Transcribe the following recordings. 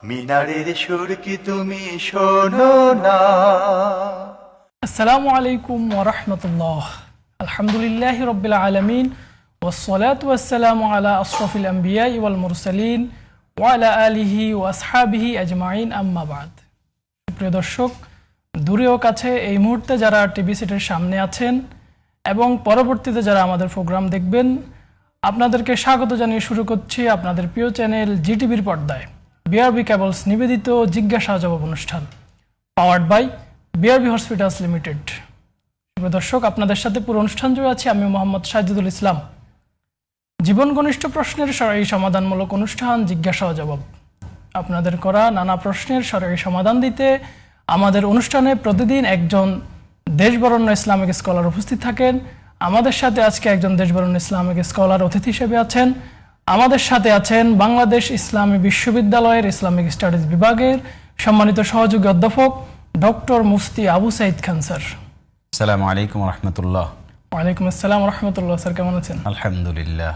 মিনারের সুর কি তুমি শোনো না? আসসালামু আলাইকুম ওয়া রাহমাতুল্লাহ। আলহামদুলিল্লাহি রাব্বিল আলামিন ওয়াসসালাতু ওয়াসসালামু আলা আশরাফিল আমবিয়া ওয়াল মুরসালিন ওয়া আলা আলিহি ওয়া আসহাবিহি আজমাইন, আম্মা বাদ। প্রিয় দর্শক, দূরে ও কাছে এই মুহূর্তে যারা টিভি সেটের সামনে আছেন এবং পরবর্তীতে যারা আমাদের প্রোগ্রাম দেখবেন, আপনাদেরকে স্বাগত জানিয়ে শুরু করছি আপনাদের প্রিয় চ্যানেল জিটিভির পর্দায় বিআরবি কেবলস নিবেদিত জিজ্ঞাসা জবাব অনুষ্ঠান, powered by BRB hospitals limited. প্রিয় দর্শক, আপনাদের সাথে পুরো অনুষ্ঠান জুড়ে আছি আমি মোহাম্মদ সাজিদুল ইসলাম। জীবন ঘনিষ্ঠ প্রশ্নের সরাসরি সমাধানমূলক অনুষ্ঠান জিজ্ঞাসা ও জবাব। আপনাদের করা নানা প্রশ্নের সরাসরি সমাধান দিতে আমাদের অনুষ্ঠানে প্রতিদিন একজন দেশবরেণ্য ইসলামিক স্কলার উপস্থিত থাকেন। আমাদের সাথে আজকে একজন দেশবরেণ্য ইসলামিক স্কলার অতিথি হিসেবে আছেন। আমাদের সাথে আছেন বাংলাদেশ ইসলামী বিশ্ববিদ্যালয়ের ইসলামিক স্টাডিজ বিভাগের সম্মানিত সহযোগী অধ্যাপক ডক্টর মুফতি আবু সাইদ খান স্যার। আসসালামু আলাইকুম রহমতুল্লাহ। ওয়ালাইকুম আসসালাম রহমতুল্লাহ। স্যার কেমন আছেন? আলহামদুলিল্লাহ।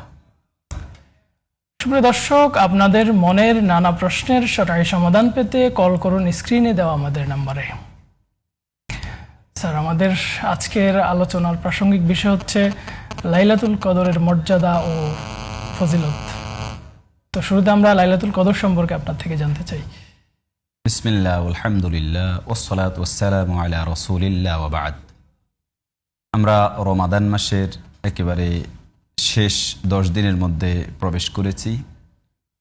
সুপ্রিয় দর্শক, আপনাদের মনের নানা প্রশ্নের সরাসরি সমাধান পেতে কল করুন স্ক্রিনে দেওয়া আমাদের নাম্বারে। স্যার, আমাদের আজকের আলোচনার প্রাসঙ্গিক বিষয় হচ্ছে লাইলাতুল কদরের মর্যাদা ও ফজিলত। তো শুরুতে আমরা লাইলাতুল কদর সম্পর্কে আপনার থেকে জানতে চাই। বিসমিল্লাহ, আলহামদুলিল্লাহ, ওয়াসসালাতু ওয়াসসালামু আলা রাসূলিল্লাহ ওয়া বা'দ। আমরা রমাদান মাসের একেবারে শেষ 10 দিনের মধ্যে প্রবেশ করেছি।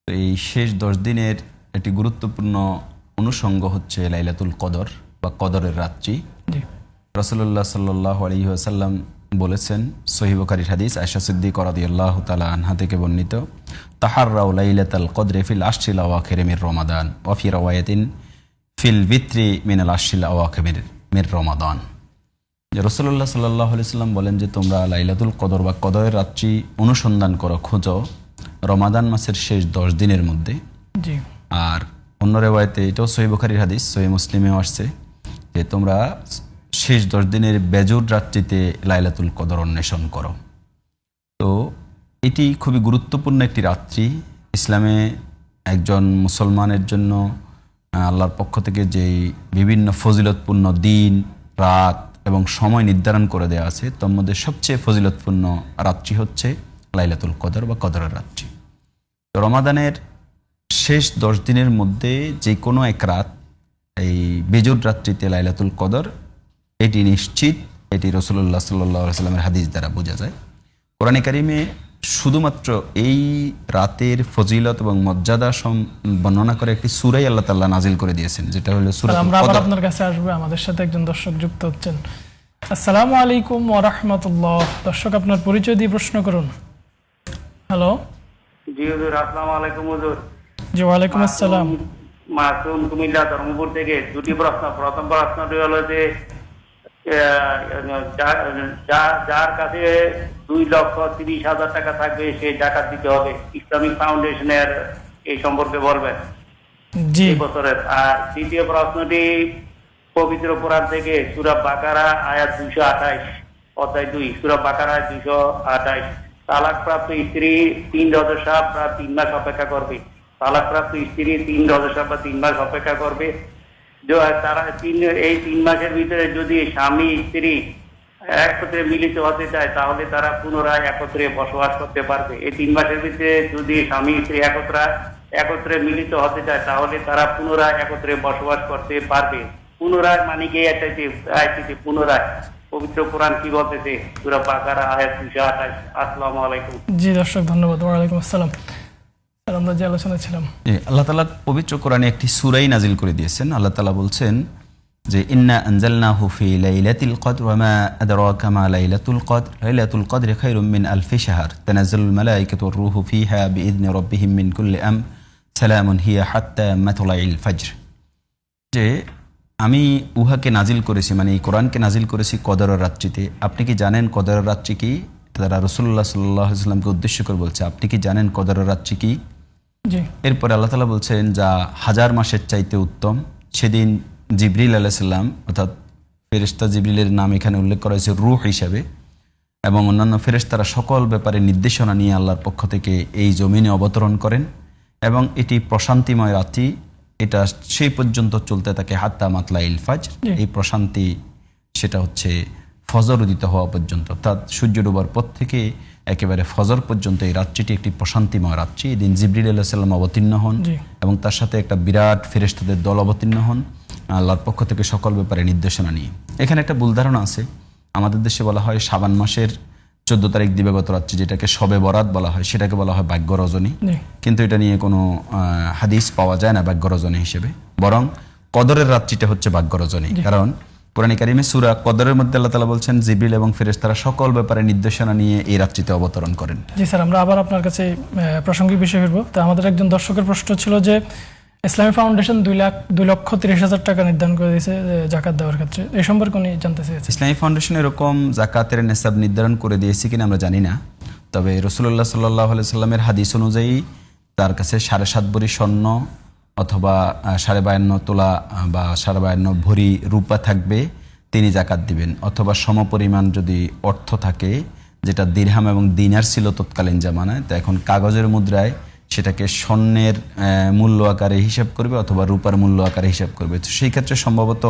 তো এই শেষ 10 দিনের একটি গুরুত্বপূর্ণ অনুষঙ্গ হচ্ছে লাইলাতুল কদর বা কদরের রাত্রি। জি। রাসূলুল্লাহ সাল্লাল্লাহু আলাইহি ওয়াসাল্লাম বলেছেন, সহিহ বুখারীর হাদিস, আয়েশা সিদ্দিকা রাদিয়াল্লাহু তাআলা আনহা থেকে বর্ণিত, তাহাররাউ লাইলাতাল কদরি ফিল আশরিল আওয়াখির মির রমাদান ওয়া ফি রাওয়ায়াতিন ফিল বিত্রি মিনাল আশরিল আওয়াখির মির রমাদান। যে রাসূলুল্লাহ সাল্লাল্লাহু আলাইহি ওয়াসাল্লাম বলেন যে তোমরা লাইলাতুল কদর বা কদরের রাত্রি অনুসন্ধান করো, খোঁজো রমাদান মাসের শেষ 10 দিনের মধ্যে। জি। আর অন্য রেওয়ায়েতে, এটাও সহিহ বুখারীর হাদিস, সহিহ মুসলিমেও আসছে যে তোমরা শেষ 10 দিনের বেজুর রাত্রিতে লাইলাতুল কদর অন্বেষণ করো। তো এটি খুবই গুরুত্বপূর্ণ একটি রাত্রি। ইসলামে একজন মুসলমানের জন্য আল্লাহর পক্ষ থেকে যেই বিভিন্ন ফজিলতপূর্ণ দিন, রাত এবং সময় নির্ধারণ করে দেওয়া আছে, তার মধ্যে সবচেয়ে ফজিলতপূর্ণ রাত্রি হচ্ছে লাইলাতুল কদর বা কদরের রাত্রি। তো রমাদানের শেষ 10 দিনের মধ্যে যে কোনো এক রাত, এই বেজুর রাত্রিতে লাইলাতুল কদর, এটি নিশ্চিত। এটি রাসূলুল্লাহ সাল্লাল্লাহু আলাইহি ওয়াসাল্লামের হাদিস দ্বারা বোঝা যায়। কোরআনে কারিমে শুধুমাত্র এই রাতের ফজিলত এবং মর্যাদা বর্ণনা করে একটি সূরাই আল্লাহ তাআলা নাজিল করে দিয়েছেন, যেটা হলো সূরাতুল আমরা আবার কদর। আপনার কাছে আসবো। আমাদের সাথে একজন দর্শক যুক্ত হচ্ছেন। আসসালামু আলাইকুম ওয়া রাহমাতুল্লাহ। দর্শক, আপনার পরিচয় দিয়ে প্রশ্ন করুন। হ্যালো। জি হুজুর, আসসালামু আলাইকুম হুজুর। জি, ওয়ালাইকুম আসসালাম। মাসুম কুমিল্লা ধর্মপুর থেকে। দুটি প্রশ্ন। প্রথম প্রশ্নটি হলো যে যার কাছে 2,30,000 টাকা থাকবে সে যাকাত দিতে হবে, ইসলামিক ফাউন্ডেশনের এই সম্পর্কে বলবেন জি। এই বছরের। আর দ্বিতীয় প্রশ্নটি পবিত্র কোরআন থেকে সূরা বাকারা আয়াত 228, অধ্যায় 2, সূরা বাকারা 228, তালাকপ্রাপ্ত স্ত্রী 3 রজসা বা 3 মাস অপেক্ষা করবে। তালাকপ্রাপ্ত স্ত্রী 3 রজসা বা 3 মাস অপেক্ষা করবে। তারা এই 3 মাসের ভিতরে যদি স্বামী স্ত্রী একত্রে মিলিত হতে চায়, তাহলে তারা পুনরায় একত্রে বসবাস করতে পারবে। এই 3 মাসের ভিতরে যদি স্বামী স্ত্রী একত্রে মিলিত হতে চায়, তাহলে তারা পুনরায় একত্রে বসবাস করতে পারবে। পুনরায় মানে কি? এটাতে পুনরায় পবিত্র কোরআন কি বলতেছে? সূরা বাকারা আয়াত 228। আসসালামু আলাইকুম। জি দর্শক, ধন্যবাদ। ওয়ালাইকুম আসসালাম। স্যার, আমরা যে আলোচনা ছিলাম, আল্লাহ তাআলা পবিত্র কোরআনে একটি সূরাই নাজিল করে দিয়েছেন। আল্লাহ তাআলা বলছেন যে ইন্না আনজালনাহু ফি লাইলাতিল কদর ওয়া মা আদরাকা মা লাইলাতুল কদর লাইলাতুল কদরি খায়রুম মিন আলফি শাহর তানাজ্জালুল মালায়েকাতু ওয়ার রূহু ফিহা বিইذনি রাব্বিহিম মিন কুল্লি আমর সালামুন হিয়া হাত্তা মাতলাইল ফজর। যে আমি উহাকে নাজিল করেছি, মানে এই কোরআনকে নাজিল করেছি কদরের রাত্রিতে। আপনি কি জানেন কদরের রাত্রি কি? তারা রাসূলুল্লাহ সাল্লাল্লাহু আলাইহি ওয়াসাল্লামকে উদ্দেশ্য করে বলছে, আপনি কি জানেন কদরের রাত্রি কি? জি। এরপরে আল্লাহ তাআলা বলছেন, যা 1000 মাসের চাইতে উত্তম। সেদিন জিবরিল আলাইহিস সালাম, অর্থাৎ ফেরেশতা জিবরিলের নাম এখানে উল্লেখ করা হয়েছে রূহ হিসাবে, এবং অন্যান্য ফেরেশতারা সকল ব্যাপারে নির্দেশনা নিয়ে আল্লাহর পক্ষ থেকে এই জমিনে অবতরণ করেন। এবং এটি প্রশান্তিময় রাত্রি। এটা সেই পর্যন্ত চলতে থাকে হাত্তা মাতলা ইল ফাজর। জি। এই প্রশান্তি সেটা হচ্ছে ফজর উদিত হওয়া পর্যন্ত, অর্থাৎ সূর্য ডোবার পর থেকে একেবারে ফজর পর্যন্ত এই রাত্রিটি একটি প্রশান্তিময় রাত্রি। এদিন জিবরিল আলাইহিস সালাম অবতীর্ণ হন জি। এবং তার সাথে একটা বিরাট ফেরেশতাদের দল অবতীর্ণ হন আল্লাহর পক্ষ থেকে সকল ব্যাপারে নির্দেশনা নিয়ে। এখানে একটা ভুল ধারণা আছে, আমাদের দেশে বলা হয় শাবান মাসের 14 তারিখ দিবাগত রাত্রি, যেটাকে শবে বরাত বলা হয়, সেটাকে বলা হয় ভাগ্য রজনী। জি। কিন্তু এটা নিয়ে কোনো হাদিস পাওয়া যায় না ভাগ্য রজনী হিসেবে, বরং কদরের রাত্রিটা হচ্ছে ভাগ্য রজনী। কারণ কোরআন কারিমে সূরা কদরের মধ্যে আল্লাহ তাআলা বলছেন জিবরিল এবং ফেরেশতারা সকল ব্যাপারে নির্দেশনা নিয়ে এই রাত্রিতে অবতরণ করেন। জি স্যার, আমরা আবার আপনার কাছে প্রাসঙ্গিক বিষয় ফিরবো। তো আমাদের একজন দর্শকের প্রশ্ন ছিল যে ইসলামী ফাউন্ডেশন 2,30,000 টাকা নির্ধারণ করে দিয়েছে জাকাত দেওয়ার ক্ষেত্রে, এই সম্পর্কে উনি জানতে চেয়েছেন। ইসলামী ফাউন্ডেশন এরকম জাকাতের নেসাব নির্ধারণ করে দিয়েছে কিনা আমরা জানি না, তবে রাসূলুল্লাহ সাল্লাল্লাহু আলাইহি সাল্লামের হাদিস অনুযায়ী তার কাছে 7.5 ভরি স্বর্ণ অথবা 52.5 তোলা বা 52.5 ভরি রূপা থাকবে, তিনি জাকাত দিবেন। অথবা সমপরিমাণ যদি অর্থ থাকে, যেটা দিরহাম এবং দিনার ছিল তৎকালীন জামানায়, তো এখন কাগজের মুদ্রায় সেটাকে স্বর্ণের মূল্য আকারে হিসাব করবে অথবা রূপার মূল্য আকারে হিসাব করবে। তো সেই ক্ষেত্রে সম্ভবত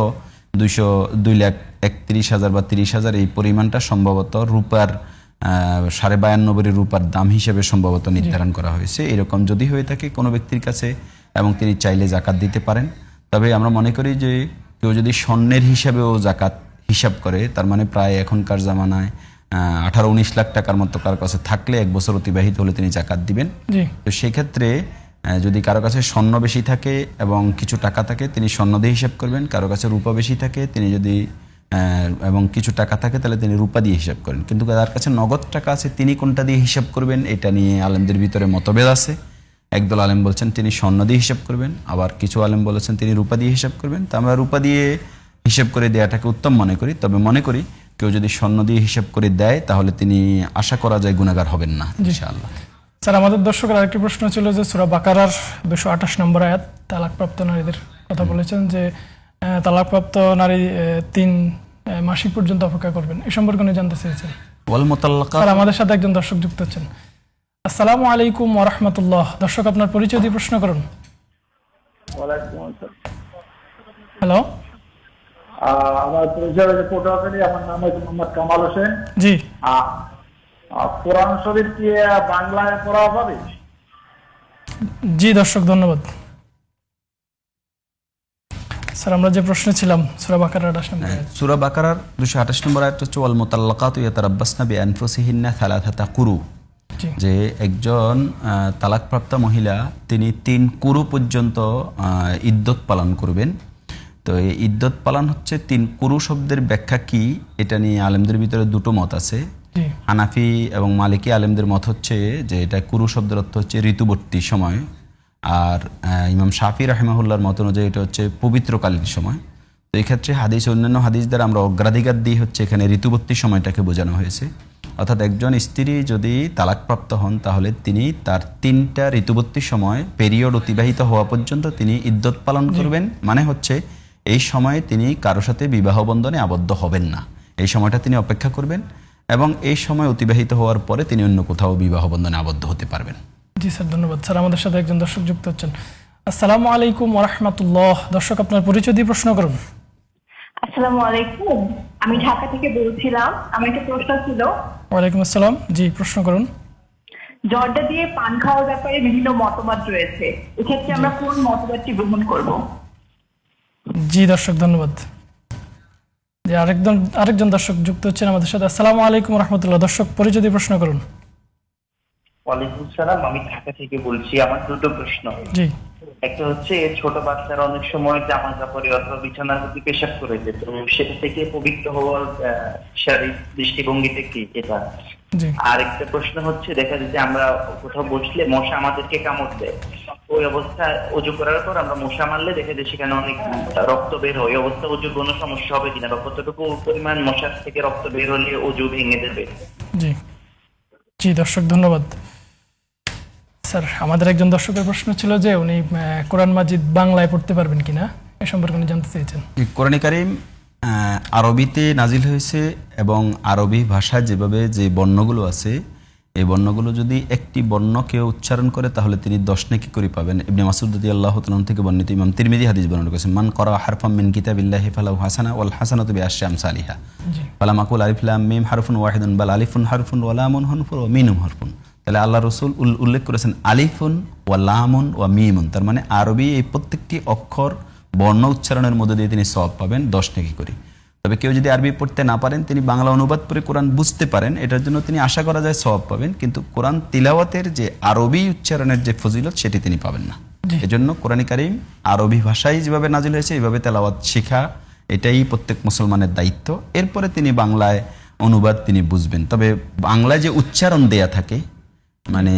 2,31,000 বা 30,000 এই পরিমাণটা সম্ভবত রূপার 52.5 ভরি রূপার দাম হিসেবে সম্ভবত নির্ধারণ করা হয়েছে। এরকম যদি হয়ে থাকে কোনো ব্যক্তির কাছে এবং তিনি চাইলে জাকাত দিতে পারেন। তবে আমরা মনে করি যে কেউ যদি স্বর্ণের হিসাবেও জাকাত হিসাব করে, তার মানে প্রায় এখনকার জামানায় 18-19 লাখ টাকার মতো কারো কাছে থাকলে 1 বছর অতিবাহিত হলে তিনি জাকাত দিবেন। তো সেই ক্ষেত্রে যদি কারো কাছে স্বর্ণ বেশি থাকে এবং কিছু টাকা থাকে, তিনি স্বর্ণ দিয়ে হিসাব করবেন। কারো কাছে রূপা বেশি থাকে, তিনি যদি এবং কিছু টাকা থাকে, তাহলে তিনি রূপা দিয়ে হিসাব করেন। কিন্তু যার কাছে নগদ টাকা আছে, তিনি কোনটা দিয়ে হিসাব করবেন, এটা নিয়ে আলেমদের ভিতরে মতভেদ আছে। একদল আলেম বলছেন তিনি স্বর্ণ দিয়ে হিসাব করবেন, আবার কিছু আলেম বলেছেন তিনি রূপা দিয়ে হিসাব করবেন। তো আমরা রূপা দিয়ে হিসাব করে দেওয়াটাকে উত্তম মনে করি। তবে মনে করি কেউ যদি স্বর্ণ দিয়ে হিসাব করে দেয়, তাহলে তিনি আশা করা যায় গুনাহগার হবেন না ইনশাআল্লাহ। স্যার, আমাদের দর্শকের আরেকটি প্রশ্ন ছিল যে সূরা বাকারার 228 নম্বর আয়াত তালাকপ্রাপ্ত নারীদের কথা বলেছেন যে তালাকপ্রাপ্ত নারী 3 মাসিক পর্যন্ত অপেক্ষা করবেন, এই সম্পর্কে উনি জানতে চেয়েছেন। ওয়াল মুতাল্লাকাত। স্যার, আমাদের সাথে একজন দর্শক যুক্ত হচ্ছেন। আসসালামু আলাইকুম ওয়া রাহমাতুল্লাহ। দর্শক, আপনার পরিচয় দিয়ে প্রশ্ন করুন। হ্যালো। আমার পরিচয় হচ্ছে পটুয়াখালী, আমার নাম হচ্ছে মোহাম্মদ কামাল হোসেন। জি। কোরআন শরীফ কি বাংলায় পড়া যাবে? জি দর্শক, ধন্যবাদ। স্যার, আমরা যে প্রশ্ন ছিলাম সূরা বাকারার 28 নম্বর আয়াত। সূরা বাকারার 228 নম্বর আয়াত হচ্ছে ওয়াল মুতাল্লাকাতু ইয়াতারাব্বাসনা বিআনফুসিহিন্না সালাসাতা কুরু, যে একজন তালাকপ্রাপ্ত মহিলা তিনি 3 কুরু পর্যন্ত ইদ্যত পালন করবেন। তো এই ইদ্যত পালন হচ্ছে 3 কুরু শব্দের ব্যাখ্যা কি, এটা নিয়ে আলেমদের ভিতরে দুটো মত আছে। হানাফি এবং মালিকি আলেমদের মত হচ্ছে যে এটা কুরু শব্দের অর্থ হচ্ছে ঋতুবর্তী সময়, আর ইমাম শাফি রাহিমাহুল্লাহর মত অনুযায়ী এটা হচ্ছে পবিত্রকালীন সময়। তো এই ক্ষেত্রে হাদিস, অন্যান্য হাদিস দ্বারা আমরা অগ্রাধিকার দিই হচ্ছে এখানে ঋতুবর্তী সময়টাকে বোঝানো হয়েছে। অর্থাৎ একজন স্ত্রী যদি তালাকপ্রাপ্ত হন, তাহলে তিনি তার 3টা ঋতুবর্তী সময় পেরিয়ড অতিবাহিত হওয়া পর্যন্ত তিনি ইদ্যত পালন করবেন। মানে হচ্ছে এই সময়ে তিনি কারো সাথে বিবাহ বন্ধনে আবদ্ধ হবেন না, এই সময়টা তিনি অপেক্ষা করবেন এবং এই সময় অতিবাহিত হওয়ার পরে তিনি অন্য কোথাও বিবাহ বন্ধনে আবদ্ধ হতে পারবেন। জি স্যার, ধন্যবাদ। স্যার, আমাদের সাথে একজন দর্শক যুক্ত হচ্ছেন। আসসালামু আলাইকুম ওয়া রাহমাতুল্লাহ। দর্শক, আপনার পরিচয় দিয়ে প্রশ্ন করুন। আসসালামু আলাইকুম, আমি ঢাকা থেকে বলছিলাম। আমার একটা প্রশ্ন ছিল। ওয়ালাইকুম আসসালাম। জি, প্রশ্ন করুন। জর্দা দিয়ে পান খাওয়ার ব্যাপারে বিভিন্ন মতবাদ রয়েছে, এক্ষেত্রে আমরা কোন মতবাদটি গ্রহণ করব? জি দর্শক, ধন্যবাদ। যে আরেকজন দর্শক যুক্ত হচ্ছেন আমাদের সাথে। আসসালামু আলাইকুম ওয়া রাহমাতুল্লাহ। দর্শক, পরিচয় দিয়ে প্রশ্ন করুন। ওয়ালাইকুম সালাম, আমি ঢাকা থেকে বলছি। আমার দুটো প্রশ্ন। জি। একটা হচ্ছে ছোট বাচ্চারা অনেক সময় জামা কাপড়ে অথবা বিছানার প্রতি পেশাব করে যেত, সেটা থেকে পবিত্র হওয়ার শারীরিক দৃষ্টিভঙ্গিতে কি এটা? আর একটা প্রশ্ন হচ্ছে, দেখা যায় যে আমরা কোথাও বসলে মশা আমাদেরকে কামড় দেয়, ওই অবস্থায় অজু করার পর আমরা মশা মারলে দেখা যায় সেখানে অনেক রক্ত বের হয়, ওই অবস্থা অজুর কোনো সমস্যা হবে কিনা, বা কতটুকু পরিমাণ মশার থেকে রক্ত বের হলে অজু ভেঙে দেবে? জি জি দর্শক, ধন্যবাদ। স্যার, আমাদের একজন দর্শকের প্রশ্ন ছিল যে উনি কোরআন মাজিদ বাংলায় পড়তে পারবেন কিনা, এ সম্পর্কে উনি জানতে চেয়েছেন। কোরআন কারীম আরবিতে নাজিল হয়েছে এবং আরবি ভাষায় যেভাবে যে বর্ণগুলো আছে এই বর্ণগুলো যদি একটি বর্ণ কেউ উচ্চারণ করে তাহলে তিনি 10 নেকি করে পাবেন। ইবনে মাসউদ রাদিয়াল্লাহু তাআলা থেকে বর্ণিত, ইমাম তিরমিজি হাদিস বর্ণনা করেছেন, মান করা হারফাম মিন কিতাবিল্লাহি ফালাহু হাসানা ওয়াল হাসানাতু বিআশরি আমসালিহা। ফালাম আকুল আলিফ লাম মিম হারফুন ওয়াহিদুন বাল আলিফুন হারফুন ওয়া লামুন হারফুন ওয়া মিনুম হারফুন। তাহলে আল্লাহ রাসূল উল্লেখ করেছেন আলিফুন ওয়া লামুন ওয়া মিমুন, তার মানে আরবি এই প্রত্যেকটি অক্ষর বর্ণ উচ্চারণের মধ্যে দিয়ে তিনি সওয়াব পাবেন 10 নেকি করে। তবে কেউ যদি আরবি পড়তে না পারেন, তিনি বাংলা অনুবাদ করে কোরআন বুঝতে পারেন, এটার জন্য তিনি আশা করা যায় সওয়াব পাবেন, কিন্তু কোরআন তিলাওয়াতের যে আরবি উচ্চারণের যে ফজিলত সেটি তিনি পাবেন না। এজন্য কোরআন কারীম আরবি ভাষায় যেভাবে নাজিল হয়েছে এইভাবে তেলাওয়াত শেখা এটাই প্রত্যেক মুসলমানের দায়িত্ব। এরপরে তিনি বাংলায় অনুবাদ তিনি বুঝবেন। তবে বাংলায় যে উচ্চারণ দেয়া থাকে, মানে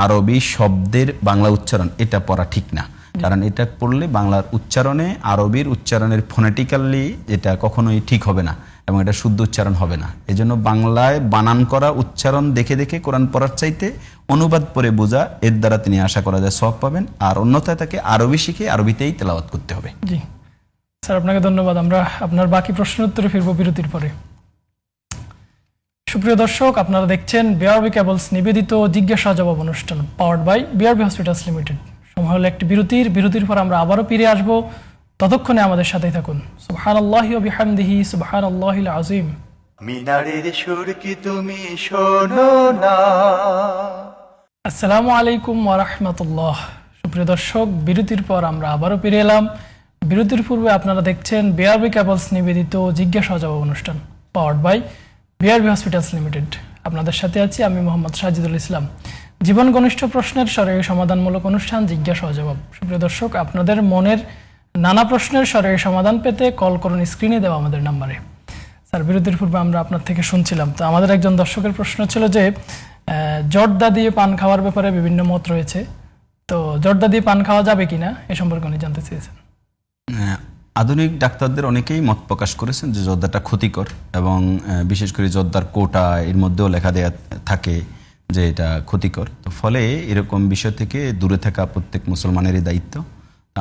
আরবি শব্দের বাংলা উচ্চারণ, এটা পড়া ঠিক না, কারণ এটা পড়লে বাংলার উচ্চারণে আরবির উচ্চারণের ফোনেটিক্যালি এটা কখনোই ঠিক হবে না এবং এটা শুদ্ধ উচ্চারণ হবে না। এজন্য বাংলায় বানান করা উচ্চারণ দেখে দেখে কোরআন পড়ার চাইতে অনুবাদ পড়ে বোঝা, এর দ্বারা তিনি আশা করা যায় সওয়াব পাবেন। আর অন্যথায় তাকে আরবি শিখে আরবিতেই তেলাওয়াত করতে হবে। জি স্যার, আপনাকে ধন্যবাদ। আমরা আপনার বাকি প্রশ্নের উত্তরে ফিরবো বিরতির পরে। সুপ্রিয় দর্শক, আপনারা দেখছেন বিআরবি কেবলস নিবেদিত জিজ্ঞাসা জবাব অনুষ্ঠান, powered by BRB hospitals limited. সময় হলো একটি বিরতির পর আমরা আবারও ফিরে আসবো। ততক্ষণে আমাদের সাথেই থাকুন। সুবহানাল্লাহি ওয়া বিহামদিহি সুবহানাল্লাহিল আযীম। মিনারের সুর কি তুমি শোনো না? আসসালামু আলাইকুম ওয়া রাহমাতুল্লাহ। সুপ্রিয় দর্শক, বিরতির পর আমরা আবারও ফিরে এলাম। বিরতির পূর্বে আপনারা দেখছেন বিআরবি কেবলস নিবেদিত জিজ্ঞাসা জবাব অনুষ্ঠান, powered by BRB hospitals limited. আপনাদের সাথে আছি আমি মোহাম্মদ সাজিদুল ইসলাম। জীবন ঘনিষ্ঠ প্রশ্নের সরকারি সমাধানমূলক অনুষ্ঠান জিজ্ঞাসা ও জবাব। সুপ্রিয় দর্শক, আপনাদের মনের নানা প্রশ্নের সরকারি সমাধান পেতে কল করুন স্ক্রিনে দেওয়া আমাদের নাম্বারে। স্যার, বিরতির পূর্বে আমরা আপনার থেকে শুনছিলাম, তো আমাদের একজন দর্শকের প্রশ্ন ছিল যে জর্দা দিয়ে পান খাওয়ার ব্যাপারে বিভিন্ন মত রয়েছে, তো জর্দা দিয়ে পান খাওয়া যাবে কিনা এ সম্পর্কে উনি জানতে চেয়েছেন। আধুনিক ডাক্তারদের অনেকেই মত প্রকাশ করেছেন যে জর্দাটা ক্ষতিকর, এবং বিশেষ করে জর্দার কোটা এর মধ্যেও লেখা দেয়া থাকে যে এটা ক্ষতিকর। তো ফলে এরকম বিষয় থেকে দূরে থাকা প্রত্যেক মুসলমানেরই দায়িত্ব।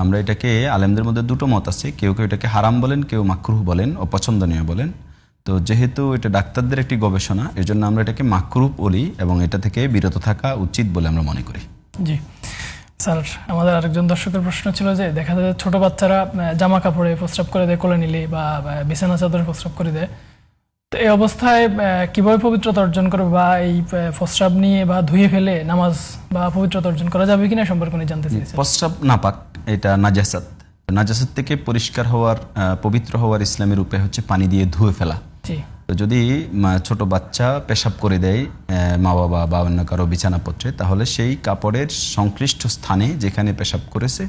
আমরা এটাকে, আলেমদের মধ্যে দুটো মত আছে, কেউ কেউ এটাকে হারাম বলেন, কেউ মাকরুহ বলেন, অপছন্দনীয় বলেন। তো যেহেতু এটা ডাক্তারদের একটি গবেষণা, এর জন্য আমরা এটাকে মাকরুহ বলি এবং এটা থেকে বিরত থাকা উচিত বলে আমরা মনে করি। জি স্যার, আমাদের আরেকজন দর্শকের প্রশ্ন ছিল যে দেখা যায় ছোট বাচ্চারা জামা কাপড়ে প্রস্রাব করে দেয়, কোলে নিলে বা বিছানা চাদরে প্রস্রাব করে দেয়, তো এই অবস্থায় কিভাবে পবিত্রতা অর্জন করবে, বা এই প্রস্রাব নিয়ে বা ধুয়ে ফেলে নামাজ বা পবিত্রতা অর্জন করা যাবে কিনা সম্পর্কে উনি জানতে চেয়েছেন। প্রস্রাব নাপাক, এটা নাজাসাত। নাজাসাত থেকে পরিষ্কার হওয়ার, পবিত্র হওয়ার ইসলামের উপায় হচ্ছে পানি দিয়ে ধুয়ে ফেলা। তো যদি ছোট বাচ্চা পেশাব করে দেয় মা বাবা বা অন্য কারো বিছানাপত্রে, তাহলে সেই কাপড়ের সংশ্লিষ্ট স্থানে যেখানে পেশাব করেছে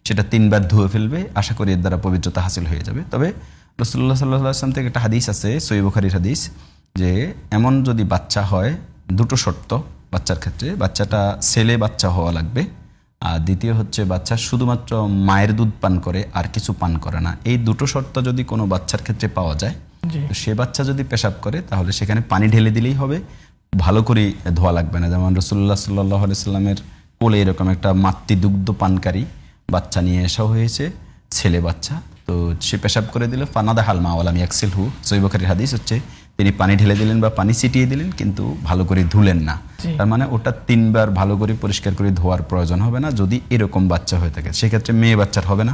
সেটা 3 বার ধুয়ে ফেলবে। আশা করি এর দ্বারা পবিত্রতা হাসিল হয়ে যাবে। তবে রাসূলুল্লাহ সাল্লাল্লাহু আলাইহি ওয়াসাল্লাম থেকে একটা হাদিস আছে, সহিহ বুখারীর হাদিস, যে এমন যদি বাচ্চা হয়, দুটো শর্ত বাচ্চার ক্ষেত্রে, বাচ্চাটা ছেলে বাচ্চা হওয়া লাগবে, আর দ্বিতীয় হচ্ছে বাচ্চা শুধুমাত্র মায়ের দুধ পান করে আর কিছু পান করে না। এই দুটো শর্ত যদি কোনো বাচ্চার ক্ষেত্রে পাওয়া যায়, সে বাচ্চা যদি পেশাব করে তাহলে সেখানে পানি ঢেলে দিলেই হবে, ভালো করে ধোয়া লাগবে না। যেমন রাসূলুল্লাহ সাল্লাল্লাহু আলাইহি সাল্লামের কোলে এরকম একটা মাতৃদুগ্ধ পানকারী বাচ্চা নিয়ে আসা হয়েছে, ছেলে বাচ্চা। তো সে পেশাব করে দিল, ফানাদাহাল মা ওয়ালাম ইয়াগসিলহু, সহিহ বুখারীর হাদিস হচ্ছে, তিনি পানি ঢেলে দিলেন বা পানি ছিটিয়ে দিলেন কিন্তু ভালো করে ধুলেন না। তার মানে ওটা 3 বার ভালো করে পরিষ্কার করে ধোয়ার প্রয়োজন হবে না যদি এরকম বাচ্চা হয়ে থাকে। সেক্ষেত্রে মেয়ে বাচ্চার হবে না,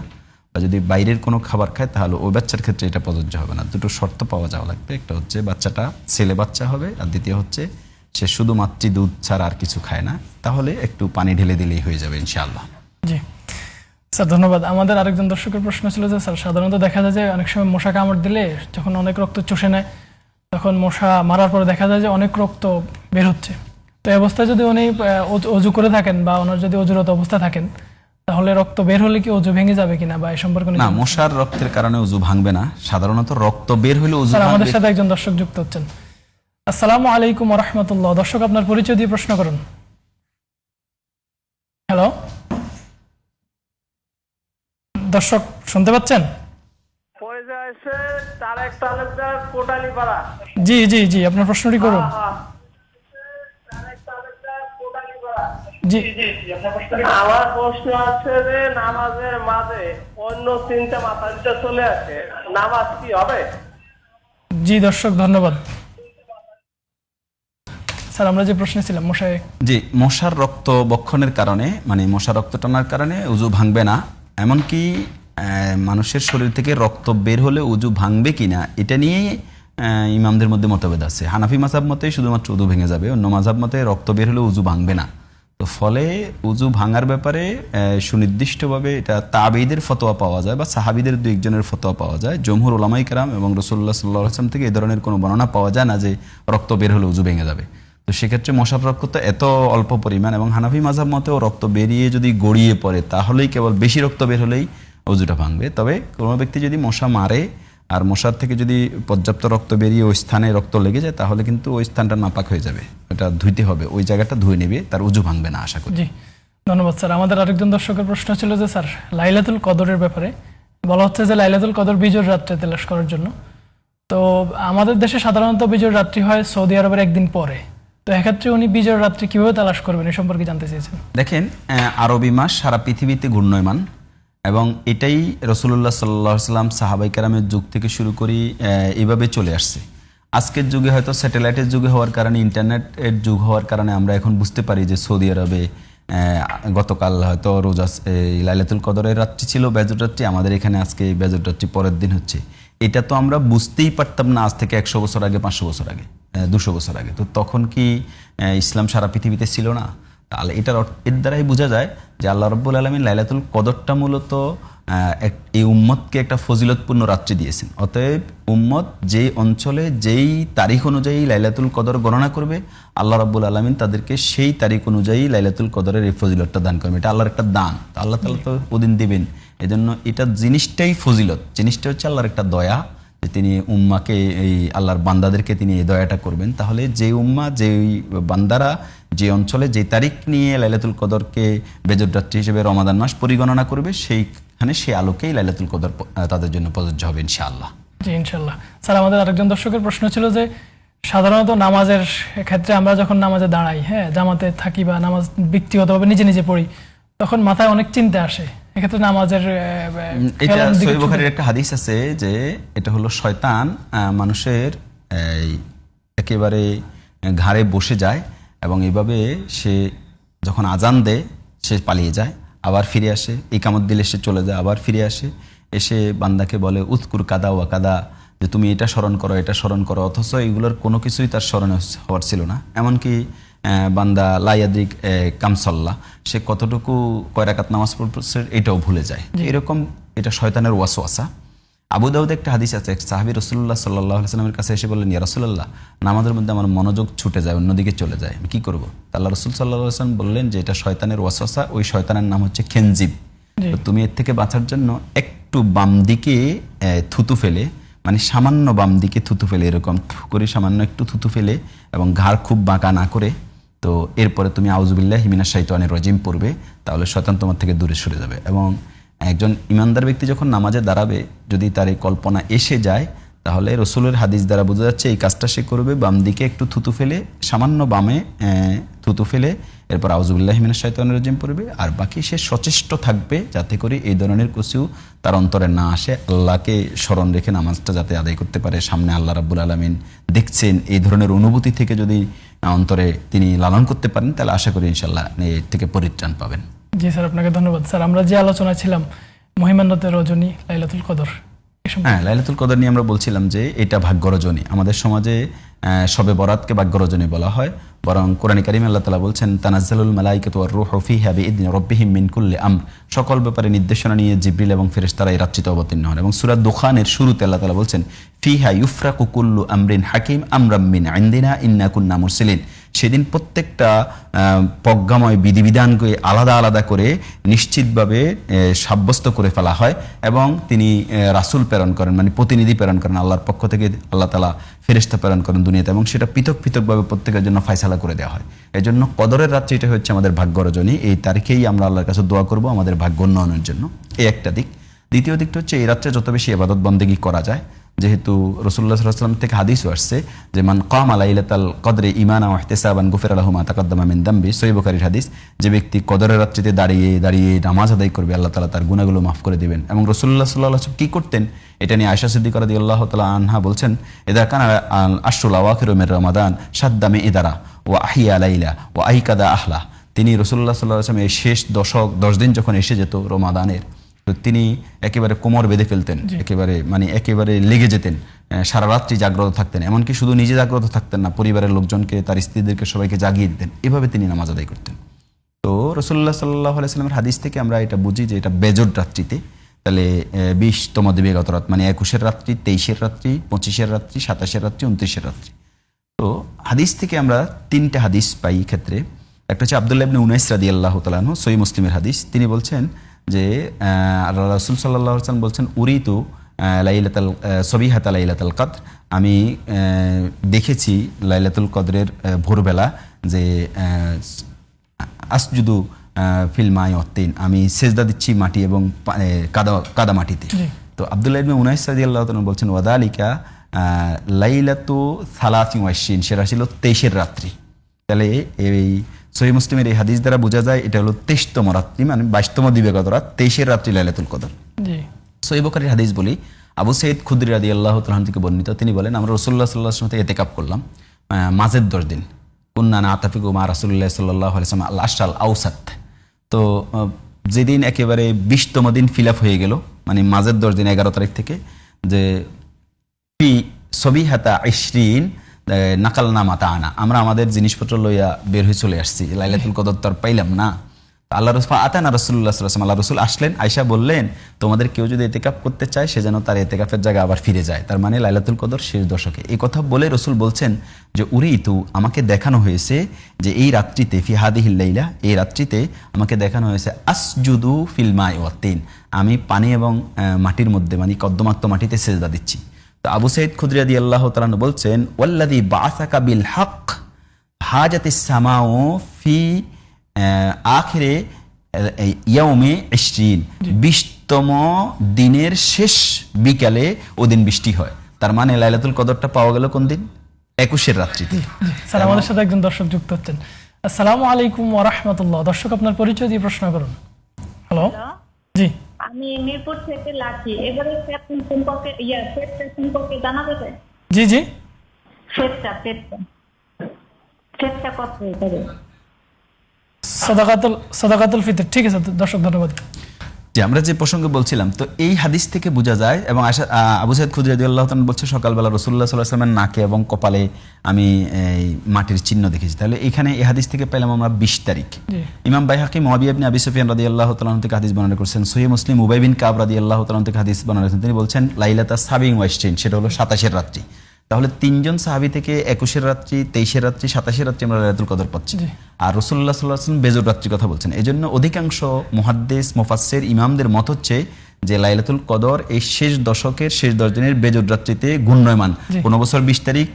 বা যদি বাইরের কোনো খাবার খায় তাহলে ওই বাচ্চার ক্ষেত্রে এটা প্রযোজ্য হবে না। দুটো শর্ত পাওয়া যাওয়া লাগবে, একটা হচ্ছে বাচ্চাটা ছেলে বাচ্চা হবে, আর দ্বিতীয় হচ্ছে সে শুধু মাতৃ দুধ ছাড়া আর কিছু খায় না, তাহলে একটু পানি ঢেলে দিলেই হয়ে যাবে ইনশাআল্লাহ। জি স্যার, ধন্যবাদ। আমাদের আরেকজন দর্শকের প্রশ্ন ছিল যে স্যার, সাধারণত দেখা যায় যে অনেক সময় মশা কামড় দিলে যখন অনেক রক্ত চুষে নেয়, তখন মশা মারার পরে দেখা যায় যে অনেক রক্ত বের হচ্ছে। তো এই অবস্থায় যদি উনি অজু করে থাকেন বা ওনার যদি অজুরত অবস্থায় থাকেন, তাহলে রক্ত বের হলে কি অজু ভেঙে যাবে কিনা বা এই সম্পর্কে? না, মশার রক্তের কারণে অজু ভাঙবে না, সাধারণত রক্ত বের হলে অজু ভাঙবে। আমাদের সাথে একজন দর্শক যুক্ত হচ্ছেন। আসসালামু আলাইকুম ওয়া রাহমাতুল্লাহ। দর্শক, আপনার পরিচয় দিয়ে প্রশ্ন করুন। হ্যালো দর্শক, শুনতে পাচ্ছেন? জি জি জি, আপনার প্রশ্নটি করুন। জি, আমার প্রশ্ন আছে যে নামাজের মাঝে অন্য চিন্তা মাথার ভিতরে চলে আসে, নামাজ কি হবে? জি দর্শক, ধন্যবাদ। স্যার আমরা যে প্রশ্নে ছিলাম মশায়, জি, মশার রক্ত বক্ষণের কারণে মানে মশার রক্ত টানার কারণে উজু ভাঙবে না, এমনকি মানুষের শরীর থেকে রক্ত বের হলে উজু ভাঙবে কিনা এটা নিয়ে ইমামদের মধ্যে মতভেদ আছে। হানাফি মাযহাব মতে শুধুমাত্র উজু ভেঙে যাবে, অন্য মাযহাব মতে রক্ত বের হলে উজু ভাঙবে না। তো ফলে উজু ভাঙার ব্যাপারে সুনির্দিষ্টভাবে এটা তাবেঈদের ফতোয়া পাওয়া যায় বা সাহাবীদের দুই একজনের ফতোয়া পাওয়া যায়। জমহুর উলামায়ে কেরাম এবং রাসূলুল্লাহ সাল্লাল্লাহু আলাইহি ওয়াসাল্লাম থেকে এই ধরনের কোনো বর্ণনা পাওয়া যায় না যে রক্ত বের হলে উজু ভেঙে যাবে। তো সেক্ষেত্রে মশার রক্ত তো এত অল্প পরিমাণ, এবং হানাফি মাযহাব মতেও রক্ত বেরিয়ে যদি গড়িয়ে পড়ে তাহলেই কেবল বেশি রক্ত বের হলেই উজুটা ভাঙবে। তবে কোনো ব্যক্তি যদি মশা মারে আর মশার থেকে যদি পর্যাপ্ত রক্ত বেরিয়ে ওই স্থানে রক্ত লেগে যায় তাহলে কিন্তু ওই স্থানটা নাপাক হয়ে যাবে, এটা ধুইতে হবে, ওই জায়গাটা ধুয়ে নেবে, তার উজু ভাঙবে না আশা করি। জি ধন্যবাদ স্যার। আমাদের আরেকজন দর্শকের প্রশ্ন ছিল যে স্যার লাইলাতুল কদরের ব্যাপারে বলা হচ্ছে যে লাইলাতুল কদর বিজোড় রাত্রে তেলাশ করার জন্য। তো আমাদের দেশে সাধারণত বিজোড় রাত্রি হয় সৌদি আরবের একদিন পরে, তো এক্ষেত্রে উনি বিজোড় রাত্রি কিভাবে তালাশ করবেন এই সম্পর্কে জানতে চেয়েছেন। দেখেন, আরবি মাস সারা পৃথিবীতে ঘূর্ণয়মান, এবং এটাই রাসূলুল্লাহ সাল্লাল্লাহু আলাইহি ওয়াসাল্লাম সাহাবায়ে কেরামের যুগ থেকে শুরু করি এইভাবে চলে আসছে। আজকের যুগে হয়তো স্যাটেলাইটের যুগে হওয়ার কারণে, ইন্টারনেটের যুগ হওয়ার কারণে আমরা এখন বুঝতে পারি যে সৌদি আরবে গতকাল হয়তো রোজা লাইলাতুল কদরের রাত্রি ছিল, বেজর রাত্রি, আমাদের এখানে আজকে বেজর রাত্রি পরের দিন হচ্ছে। এটা তো আমরা বুঝতেই পারতাম না আজ থেকে 100 বছর আগে, 500 বছর আগে, 200 বছর আগে। তো তখন কি ইসলাম সারা পৃথিবীতে ছিল না? তাহলে এর দ্বারাই বোঝা যায় যে আল্লাহ রাব্বুল আলামিন লাইলাতুল কদরটা মূলত এই উম্মতকে একটা ফজিলতপূর্ণ রাত্রি দিয়েছেন। অতএব উম্মত যেই অঞ্চলে যেই তারিখ অনুযায়ী লাইলাতুল কদর গণনা করবে, আল্লাহ রাব্বুল আলামিন তাদেরকে সেই তারিখ অনুযায়ী লাইলাতুল কদরের এই ফজিলতটা দান করবে। এটা আল্লাহর একটা দান, তো আল্লাহ তাআলা তো ওদিন দিবেন। এজন্য এটা জিনিসটাই ফজিলত, জিনিসটা হচ্ছে আল্লাহর একটা দয়া যে তিনি উম্মাকে, এই আল্লাহর বান্দাদেরকে তিনি এই দয়াটা করবেন। তাহলে যে উম্মা, যে বান্দারা যে অঞ্চলে যে তারিখ নিয়ে লাইলাতুল কদরকে বেজর রাত্রি হিসেবে রমাদান মাস পরিগণনা করবে, সেইখানে সেই আলোকেই লাইলাতুল কদর তাদের জন্য প্রযোজ্য হবে ইনশাআল্লাহ। জি ইনশাআল্লাহ। স্যার আমাদের আরেকজন দর্শকের প্রশ্ন ছিল যে সাধারণত নামাজের ক্ষেত্রে আমরা যখন নামাজে দাঁড়াই, হ্যাঁ, জামাতে থাকি বা নামাজ ব্যক্তিগতভাবে নিজে নিজে পড়ি, তখন মাথায় অনেক চিন্তা আসে। এক্ষেত্রে নামাজের এটা সহিহ বুখারীর একটা হাদিস আছে যে এটা হলো শয়তান মানুষের একেবারে ঘাড়ে বসে যায়, এবং এইভাবে সে যখন আজান দেয় সে পালিয়ে যায়, আবার ফিরে আসে, ইকামত দিলে সে চলে যায়, আবার ফিরে আসে, এসে বান্দাকে বলে উযকুর কাদা ওয়া কাদা, যে তুমি এটা স্মরণ করো, এটা স্মরণ করো। অথচ এগুলোর কোনো কিছুই তার স্মরণে হওয়ার ছিল না। এমনকি বান্দা লাইয়াদিক কামসল্লা, সে কতটুকু কয় রাকাত নামাজ পড়ছে এটাও ভুলে যায়। এরকম এটা শয়তানের ওয়াসওয়াসা। আবু দাউদে একটা হাদিস আছে, এক সাহাবী রাসূলুল্লাহ সাল্লাল্লাহু আলাইহি ওয়াসাল্লামের কাছে এসে বললেন, ইয়া রাসূলুল্লাহ, নামাজের মধ্যে আমার মনোযোগ ছুটে যায়, অন্যদিকে চলে যায়, আমি কি করব? আল্লাহ রাসূল সাল্লাল্লাহু আলাইহি ওয়াসাল্লাম বললেন যে এটা শয়তানের ওয়াসওয়াসা, ওই শয়তানের নাম হচ্ছে খেনজিব। তো তুমি এর থেকে বাঁচার জন্য একটু বাম দিকে থুতু ফেলে, মানে সামান্য বাম দিকে থুতু ফেলে, এরকম করে সামান্য একটু থুতু ফেলে, এবং ঘাড় খুব বাঁকা না করে, তো এরপরে তুমি আউযুবিল্লাহি মিনাশ শাইতানির রাজিম পড়বে, তাহলে শয়তান তোমার থেকে দূরে সরে যাবে। এবং একজন ইমানদার ব্যক্তি যখন নামাজে দাঁড়াবে, যদি তার এই কল্পনা এসে যায়, তাহলে রসুলের হাদিস দ্বারা বোঝা যাচ্ছে এই কাজটা সে করবে, বাম দিকে একটু থুতু ফেলে, সামান্য বামে থুতু ফেলে, এরপর আউযুবিল্লাহি মিনাশ শাইতানির রাজিম পড়বে, আর বাকি সে সচেষ্ট থাকবে যাতে করে এই ধরনের কিছু তার অন্তরে না আসে, আল্লাহকে স্মরণ রেখে নামাজটা যাতে আদায় করতে পারে। সামনে আল্লাহ রাব্বুল আলামিন দেখছেন, এই ধরনের অনুভূতি থেকে যদি অন্তরে তিনি লালন করতে পারেন, তাহলে আশা করি ইনশাআল্লাহ এর থেকে পরিত্রাণ পাবেন। জি স্যার, আপনাকে ধন্যবাদ। স্যার আমরা যে আলোচনা ছিলাম মহিমান্বিত রজনী লাইলাতুল কদর, হ্যাঁ, লাইলাতুল কদর নিয়ে আমরা বলছিলাম যে এটা ভাগ্য রজনী। আমাদের সমাজে শবে বরাতকে ভাগ্য রজনী বলা হয়, বরং কোরআনে কারিমে আল্লাহ তাআলা বলছেন, তানাজ্জালুল মালাইকাতু ওয়ার রূহু ফিহা বিইذনি রাব্বিহিম মিন কুল্লি আমর, সকল ব্যাপারে নির্দেশনা নিয়ে জিবরিল এবং ফেরেশতারা এই রাত্রিতে অবতীর্ণ হন। এবং সূরা দুখানের শুরুতে আল্লাহ তাআলা বলছেন, ফিহা ইউফরাকু কুল্লু আমরিন হাকিম আমরাম মিন ইনদিনা ইন্না কুন্না মুরসিলিন। সেদিন প্রত্যেকটা প্রজ্ঞাময় বিধিবিধানকে আলাদা আলাদা করে নিশ্চিতভাবে সাব্যস্ত করে ফেলা হয়, এবং তিনি রাসূল প্রেরণ করেন, মানে প্রতিনিধি প্রেরণ করেন আল্লাহর পক্ষ থেকে। আল্লাহ তাআলা ফেরেশতা প্রেরণ করেন দুনিয়াতে, এবং সেটা পৃথক পৃথকভাবে প্রত্যেকের জন্য ফয়সালা করে দেওয়া হয়। এই জন্য কদরের রাত্রিটা হচ্ছে আমাদের ভাগ্য রজনী। এই তারিখেই আমরা আল্লাহর কাছে দোয়া করব আমাদের ভাগ্য উন্নয়নের জন্য। এই একটা দিক। দ্বিতীয় দিকটা হচ্ছে এই রাত্রে যত বেশি ইবাদত বন্দেগী করা যায়, যেহেতু রাসূলুল্লাহ সাল্লাল্লাহু আলাইহি ওয়াসাল্লাম থেকে হাদিসও আসছে যে মান কামা লাইলাতাল কদরি ঈমানান ওয়া ইহতিসাবান গুফিরা লাহু মা তাকাদ্দামা মিন দামবি, সহিহ বুখারীর হাদিস। যে ব্যক্তি কদরের রাত্রিতে দাঁড়িয়ে দাঁড়িয়ে নামাজ আদায় করবে, আল্লাহ তাআলা তার গুনাহগুলো মাফ করে দিবেন। এবং রাসূলুল্লাহ সাল্লাল্লাহু আলাইহি ওয়াসাল্লাম কি করতেন এটা নিয়ে আয়েশা সিদ্দিকা রাদিয়াল্লাহু তাআলা আনহা বলছেন, ইযা কানা আশরুল আওয়াখিরু মির রমাদান শাদ্দা মি'দারা ওয়া আহিয়া লাইলা ওয়া আইকাদা আহলা। তিনি রাসূলুল্লাহ সাল্লাল্লাহু আলাইহি ওয়াসাল্লাম এই শেষ 10 দিন যখন এসে যেত রমাদানের, তো তিনি একেবারে কোমর বেঁধে ফেলতেন, একেবারে লেগে যেতেন, সারা রাত্রি জাগ্রত থাকতেন। এমনকি শুধু নিজে জাগ্রত থাকতেন না, পরিবারের লোকজনকে, তার স্ত্রীদেরকে সবাইকে জাগিয়ে দিতেন। এভাবে তিনি নামাজ আদায় করতেন। তো রাসূলুল্লাহ সাল্লাল্লাহু আলাইহি ওয়াসাল্লামের হাদিস থেকে আমরা এটা বুঝি যে এটা বেজোড় রাত্রিতে, তাহলে 20তম দিবাগত রাত মানে 21-এর রাত্রি, 23-এর রাত্রি, 25-এর রাত্রি, 27-এর রাত্রি, 29-এর রাত্রি। তো হাদিস থেকে আমরা 3টে হাদিস পাই ক্ষেত্রে। একটা হচ্ছে আব্দুল্লাহ ইবনে উনাইস রাদিয়াল্লাহু তাআলা আনহু, সহিহ মুসলিমের হাদিস। তিনি বলছেন যে রাসূল সাল্লাল্লাহু আলাইহি ওয়াসাল্লাম বলছেন, উরিতু লাইলাতাল সবিহাতা লাইলাতাল কদর, আমি দেখেছি লাইলাতুল কদরের ভোরবেলা যে আসজুদু ফিল মাই ওয়াত্তিন, আমি সেজদা দিচ্ছি মাটি এবং কাদা মাটিতে। তো আব্দুল্লাহ ইবনে উনাইস রাদিয়াল্লাহু তাআলা বলছেন, ওয়াদালিকা লাইলাতু 23, সেটা ছিল 23-এর রাত্রি। তাহলে এই সহিহ মুসলিমের এই হাদিস দ্বারা বোঝা যায় এটা হলো 23তম রাত্রি, মানে 22তম দিবাগত রাত, 23-এর রাত্রি লাইলাতুল কদর। সহিহ বুখারীর হাদিস বলি, আবু সাঈদ খুদরি রাদিয়াল্লাহু তাআলা থেকে বর্ণিত, তিনি বলেন, আমরা রাসূলুল্লাহ সাল্লাল্লাহু আলাইহি ওয়াসাল্লাম ইতিকাফ করলাম মাঝের 10 দিন। কুন্না নাতাফিকু মা রাসূলুল্লাহ সাল্লাল্লাহু আলাইহি ওয়াসাল্লাম আল আশরাল আওসাত। তো যেদিন একেবারে 20তম দিন ফিল আপ হয়ে গেল, মানে মাঝের 10 দিন 11 তারিখ থেকে, যে ফি সবিহাতা 20 নাকাল নামাতা আনা, আমরা আমাদের জিনিসপত্র লইয়া বের হয়ে চলে আসছি, লাইলাতুল কদর তো আর পাইলাম না। আল্লাহ রাসূল আতানা রাসূলুল্লাহ সাল্লাল্লাহু আলাইহি ওয়াসাল্লাম, আল্লাহ রাসূল আসলেন, আয়েশা বললেন, তোমাদের কেউ যদি ইতিকাফ করতে চায় সে যেন তার ইতিকাফের জায়গা আবার ফিরে যায়, তার মানে লাইলাতুল কদর শেষ দশকে। এই কথা বলে রাসূল বলছেন যে উরিতু, আমাকে দেখানো হয়েছে যে এই রাত্রিতে, ফি হাদিহিল লাইলা, এই রাত্রিতে আমাকে দেখানো হয়েছে আসজুদু ফিল মাই ওয়াত্তিন, আমি পানি এবং মাটির মধ্যে, মানে কদ্দমাক্ত মাটিতে সেজদা দিচ্ছি। তো আবু সাঈদ খুদরি রাদিয়াল্লাহু তাআলা বলছেন, ওয়াল্লাযী বাআসাকা বিল হক হাজাতিস সামাউ ফি আখিরে ইয়াউমে 20তম দিনের শেষ বিকালে ওদিন বৃষ্টি হয়। তার মানে লাইলাতুল কদরটা পাওয়া গেল কোন দিন? 21-এর রাত্রিতে। স্যার, আমাদের সাথে একজন দর্শক যুক্ত হচ্ছেন। আসসালামু আলাইকুম ওয়া রাহমাতুল্লাহ। দর্শক, আপনার পরিচয় দিয়ে প্রশ্ন করুন। হ্যালো, জি। আমি মিরপুর থেকে লাকি। এবারে ফেট সম্পর্কে সম্পর্কে জানা যাবে? জি জি। ফেটটা কত হবে? সাদাকাতুল ফিতর। ঠিক আছে দর্শক, ধন্যবাদ। যে আমরা যে প্রসঙ্গে বলছিলাম, তো এই হাদিস থেকে বোঝা যায়, এবং আবু সাঈদ খুদরি রাদিয়াল্লাহু তাআলা বলছে, সকালবেলা রাসূলুল্লাহ সাল্লাল্লাহু আলাইহি ওয়াসাল্লামের নাকে এবং কপালে আমি এই মাটির চিহ্ন দেখেছি। তাহলে এখানে এই হাদিস থেকে পেলাম আমরা 20 তারিখ। ইমাম বাইহাকি মুআবিয়া ইবনে আবি সুফিয়ান রাদিয়াল্লাহু তাআলা থেকে হাদিস বর্ণনা করেছেন। সহিহ মুসলিম উবাই বিন কাব রাদিয়াল্লাহু তাআলা থেকে হাদিস বর্ণনা করেছেন। তিনি বলছেন লাইলাতা 27, সেটা হলো 27-এর রাত্রি। তাহলে 3জন সাহাবী থেকে 21-এর রাত্রি, 23-এর রাত্রি, 27-এর রাত্রি আমরা লাইলাতুল কদর পাচ্ছি। আর রাসূলুল্লাহ সাল্লাল্লাহু আলাইহি ওয়াসাল্লাম বেজোড় রাত্রির কথা বলছেন। এজন্য অধিকাংশ মুহাদ্দিস, মুফাসসির, ইমামদের মত হচ্ছে যে লাইলাতুল কদর এই শেষ দশকের শেষ 10 দিনের বেজোড় রাত্রিতে ঘূর্ণয়মান। কোন বছর 20 তারিখ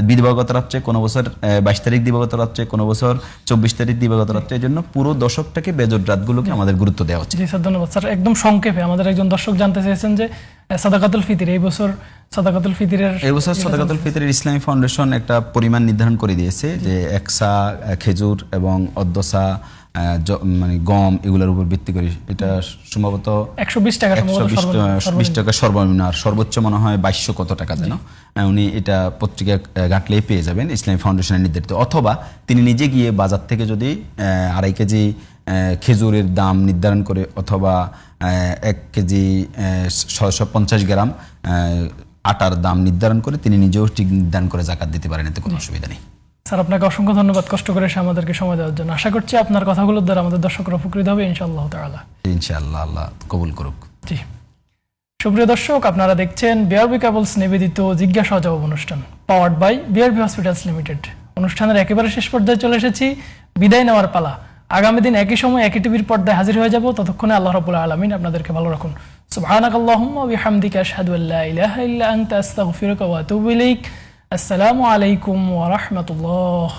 দিবাগত রাত্রে, কোন বছর 22 তারিখ দিবাগত রাত্রে, কোন বছর 24 তারিখ দিবাগত রাত্রে। এজন্য পুরো দশকটাকে বেজোড় রাতগুলোকে আমাদের গুরুত্ব দেওয়া উচিত। জি স্যার, ধন্যবাদ। স্যার, একদম সংক্ষেপে আমাদের একজন দর্শক জানতে চেয়েছেন যে সাদাকাতুল ফিতর, এই বছর সাদাকাতুল ফিতরের ইসলামী ফাউন্ডেশন একটা পরিমাণ নির্ধারণ করে দিয়েছে যে 1 সা খেজুর এবং অর্ধসা মানে গম, এগুলোর উপর ভিত্তি করে এটা সম্ভবত 120 টাকা সর্বনিম্ন, আর সর্বোচ্চ মনে হয় 2200 কত টাকা যেন। উনি এটা পত্রিকায় ঘাটলেই পেয়ে যাবেন, ইসলামী ফাউন্ডেশনের নির্ধারিত। অথবা তিনি নিজে গিয়ে বাজার থেকে যদি 2.5 কেজি খেজুরের দাম নির্ধারণ করে, অথবা 1 কেজি 650 গ্রাম আটার দাম নির্ধারণ করে তিনি নিজেও ঠিক নির্ধারণ করে যাকাত দিতে পারেন, এতে কোনো অসুবিধা নেই। স্যার, আপনাকে অসংখ্য ধন্যবাদ কষ্ট করে এসে আমাদেরকে সময় দেওয়ার জন্য। আশা করছি আপনার কথাগুলোর দ্বারা আমাদের দর্শকরা উপকৃত হবে ইনশাআল্লাহ তাআলা। ইনশাআল্লাহ, আল্লাহ কবুল করুক। জি, সুপ্রিয় দর্শক, আপনারা দেখছেন বিআরবি কেবলস নিবেদিত জিজ্ঞাসা ও জবাব অনুষ্ঠান, powered by BRB hospitals limited. অনুষ্ঠানের একেবারে শেষ পর্যায়ে চলে এসেছি, বিদায় নেওয়ার পালা। আগামী দিন একই সময় একই টিভির পর্দায় হাজির হয়ে যাব। ততক্ষণে আল্লাহ রাব্বুল আলামিন আপনাদেরকে ভালো রাখুন। সুবহানাকাল্লাহুম্মা ওয়া বিহামদিকা আশহাদু আল্লা ইলাহা ইল্লা আনতা আস্তাগফিরুকা ওয়া আতুবু ইলাইক। আসসালামু আলাইকুম ওয়া রাহমাতুল্লাহ।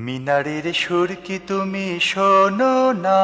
মিনারের সুর কি তুমি শোনো না?